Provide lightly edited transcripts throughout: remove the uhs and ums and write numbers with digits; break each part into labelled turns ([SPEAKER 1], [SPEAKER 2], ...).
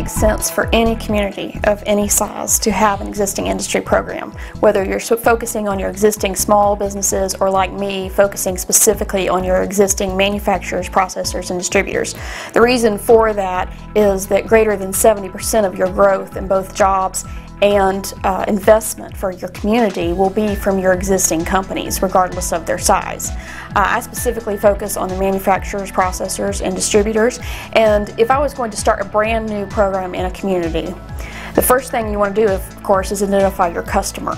[SPEAKER 1] makes sense for any community of any size to have an existing industry program, whether you're focusing on your existing small businesses or, like me, focusing specifically on your existing manufacturers, processors, and distributors. The reason for that is that greater than 70% of your growth in both jobs and investment for your community will be from your existing companies, regardless of their size. I specifically focus on the manufacturers, processors, and distributors, and if I was going to start a brand new program in a community, the first thing you want to do, of course, is identify your customer.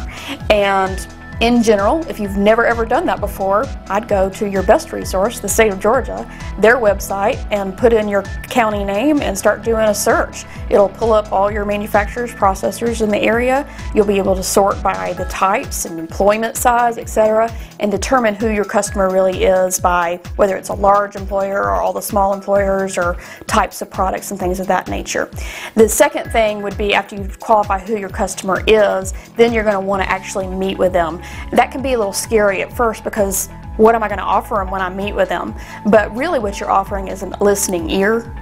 [SPEAKER 1] And in general, if you've never ever done that before, I'd go to your best resource, the state of Georgia, their website, and put in your county name and start doing a search. It'll pull up all your manufacturers, processors in the area. You'll be able to sort by the types and employment size, etc., and determine who your customer really is by whether it's a large employer or all the small employers or types of products and things of that nature. The second thing would be, after you qualify who your customer is, then you're going to want to actually meet with them. That can be a little scary at first, because what am I going to offer them when I meet with them? But really what you're offering is a listening ear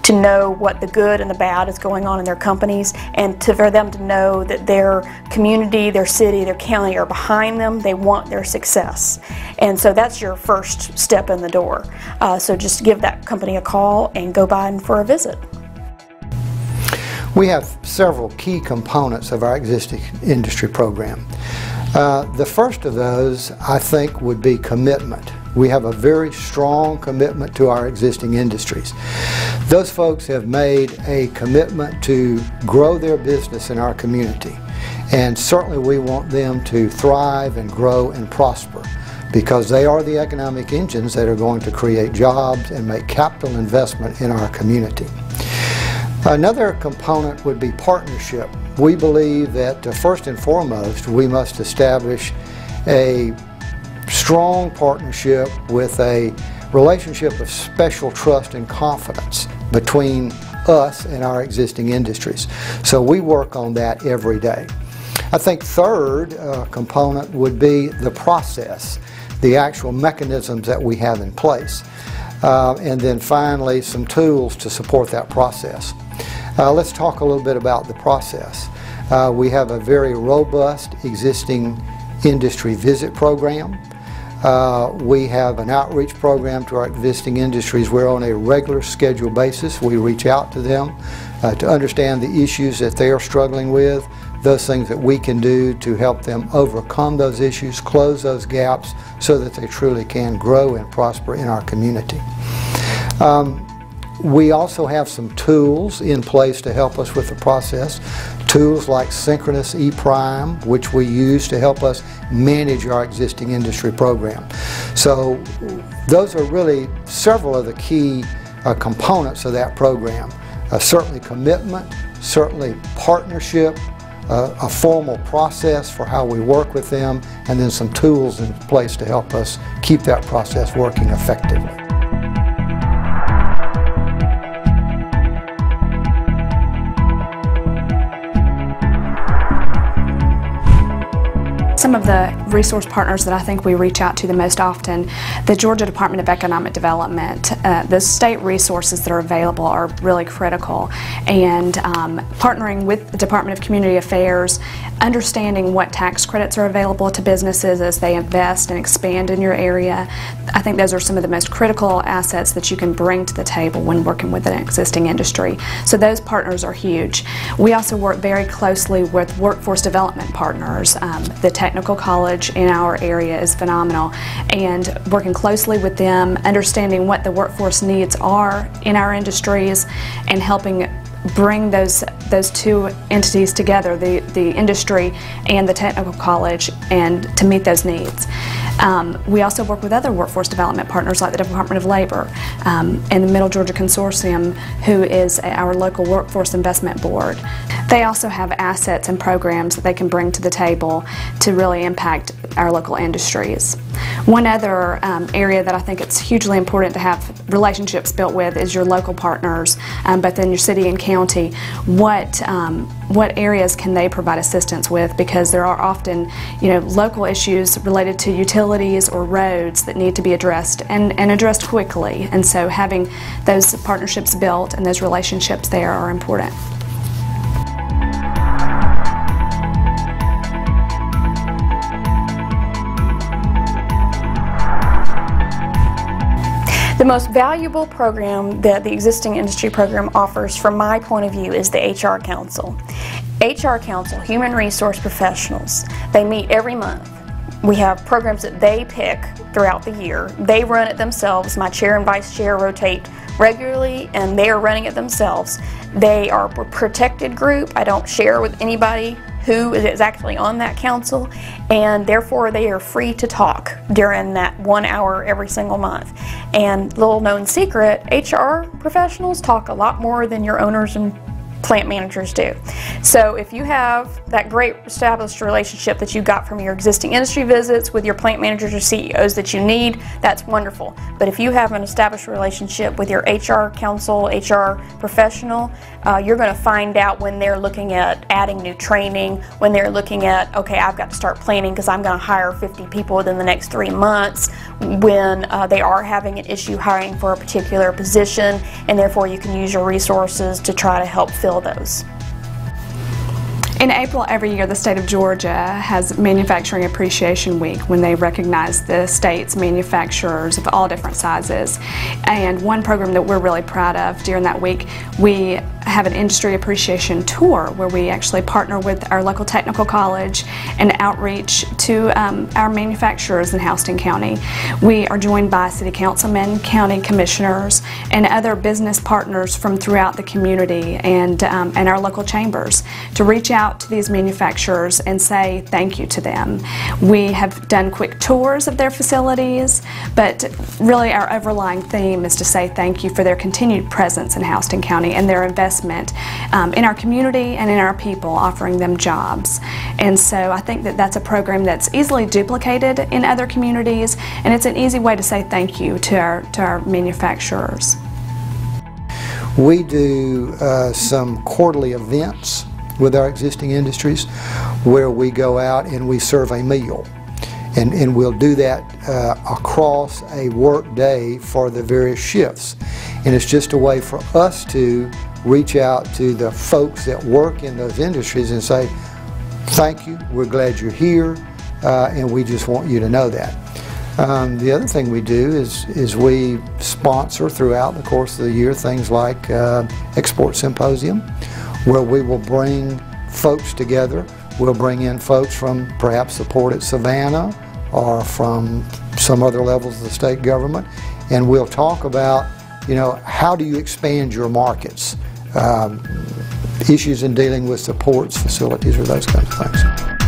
[SPEAKER 1] to know what the good and the bad is going on in their companies, and for them to know that their community, their city, their county are behind them. They want their success. And so that's your first step in the door. So just give that company a call and go by and for a visit.
[SPEAKER 2] We have several key components of our existing industry program. The first of those, I think, would be commitment. We have a very strong commitment to our existing industries. Those folks have made a commitment to grow their business in our community, and certainly we want them to thrive and grow and prosper, because they are the economic engines that are going to create jobs and make capital investment in our community. Another component would be partnership. We believe that first and foremost, we must establish a strong partnership with a relationship of special trust and confidence between us and our existing industries. So we work on that every day. I think third component would be the process, the actual mechanisms that we have in place. And then finally, some tools to support that process. Let's talk a little bit about the process. We have a very robust existing industry visit program. We have an outreach program to our existing industries where on a regular scheduled basis we reach out to them to understand the issues that they are struggling with, those things that we can do to help them overcome those issues, close those gaps so that they truly can grow and prosper in our community. We also have some tools in place to help us with the process. Tools like Synchronous ePrime, which we use to help us manage our existing industry program. So those are really several of the key components of that program. Certainly commitment, certainly partnership, a formal process for how we work with them, and then some tools in place to help us keep that process working effectively.
[SPEAKER 3] Some of the resource partners that I think we reach out to the most often, the Georgia Department of Economic Development, the state resources that are available are really critical, and partnering with the Department of Community Affairs, understanding what tax credits are available to businesses as they invest and expand in your area. I think those are some of the most critical assets that you can bring to the table when working with an existing industry. So those partners are huge. We also work very closely with workforce development partners. The technical college in our area is phenomenal, and working closely with them, understanding what the workforce needs are in our industries, and helping bring those two entities together, the industry and the technical college, and to meet those needs. We also work with other workforce development partners like the Department of Labor and the Middle Georgia Consortium, who is our local workforce investment board. They also have assets and programs that they can bring to the table to really impact our local industries. One other area that I think it's hugely important to have relationships built with is your local partners, both in your city and county. What areas can they provide assistance with? Because there are often, local issues related to utilities or roads that need to be addressed and addressed quickly. And so having those partnerships built and those relationships there are important.
[SPEAKER 1] The most valuable program that the existing industry program offers, from my point of view, is the HR Council. HR Council, human resource professionals, they meet every month. We have programs that they pick throughout the year. They run it themselves. My chair and vice chair rotate regularly, and they are running it themselves. They are a protected group. I don't share with anybody who is actually on that council, and therefore they are free to talk during that 1 hour every single month. And little known secret, HR professionals talk a lot more than your owners and plant managers do. So if you have that great established relationship that you got from your existing industry visits with your plant managers or CEOs that you need, that's wonderful. But if you have an established relationship with your HR council, HR professional, you're going to find out when they're looking at adding new training, when they're looking at, okay, I've got to start planning because I'm going to hire 50 people within the next 3 months, when they are having an issue hiring for a particular position, and therefore you can use your resources to try to help fill those.
[SPEAKER 3] In April every year, the state of Georgia has Manufacturing Appreciation Week, when they recognize the state's manufacturers of all different sizes. And one program that we're really proud of during that week, we have an industry appreciation tour where we actually partner with our local technical college and outreach to our manufacturers in Houston County. We are joined by city councilmen, county commissioners, and other business partners from throughout the community and our local chambers to reach out to these manufacturers and say thank you to them. We have done quick tours of their facilities, but really our overlying theme is to say thank you for their continued presence in Houston County and their investment in our community and in our people, offering them jobs. And so I think that that's a program that's easily duplicated in other communities, and it's an easy way to say thank you to our manufacturers.
[SPEAKER 2] We do some quarterly events with our existing industries where we go out and we serve a meal. And we'll do that across a work day for the various shifts. And it's just a way for us to reach out to the folks that work in those industries and say, thank you, we're glad you're here, and we just want you to know that. The other thing we do is we sponsor throughout the course of the year things like Export Symposium, where we will bring folks together. We'll bring in folks from perhaps the port at Savannah or from some other levels of the state government, and we'll talk about, how do you expand your markets, issues in dealing with the ports, facilities, or those kinds of things.